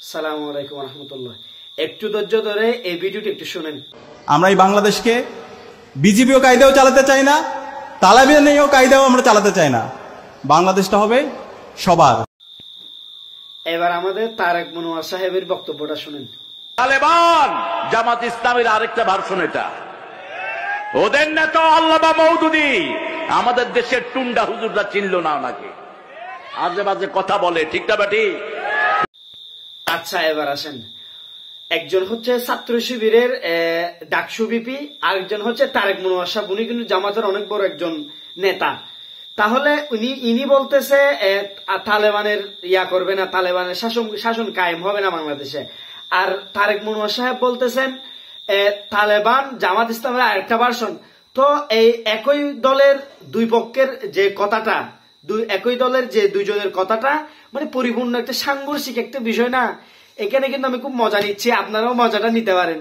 সালামু আলাইকুম রহমতুল্লাহ। একটু ধৈর্য ধরে এই ভিডিওটি একটু শুনেন। আমরা এই বাংলাদেশকে বিজিবিও কায়দাও চালাতে চাই না, তালেবানিও কায়দাও আমরা চালাতে চাই না। বাংলাদেশটা হবে সবার। এবার আমাদের তারেক মনোয়ার সাহেবের বক্তব্যটা শুনেন। তালেবান জামাত ইসলামের আরেকটা ভার্সন এটা। ওদের নেতা আল্লামা মওদুদী আমাদের দেশের টুন্ডা হুজুররা চিনল না ওনাকে, আজে বাজে কথা বলে, ঠিক না বেটি? আচ্ছা, এবার আসেন, একজন হচ্ছে ছাত্র শিবিরের ডাকসু বিপি, আরেকজন হচ্ছে তারেক মনোয়ার সাহেব। উনি কিন্তু জামাতের অনেক বড় একজন নেতা। তাহলে ইনি বলতেছে তালেবানের করবে না, তালেবানের শাসন কায়েম হবে না বাংলাদেশে। আর তারেক মনোয়ার সাহেব বলতেছেন তালেবান জামাত ইসলামের আরেকটা ভার্সন। তো এই একই দলের দুই পক্ষের যে কথাটা, একই দলের যে দুইজনের কথাটা মানে পরিপূর্ণ একটা সাংঘর্ষিক একটা বিষয় না। এখানে কিন্তু আমি খুব মজা নিচ্ছি, আপনারাও মজাটা নিতে পারেন।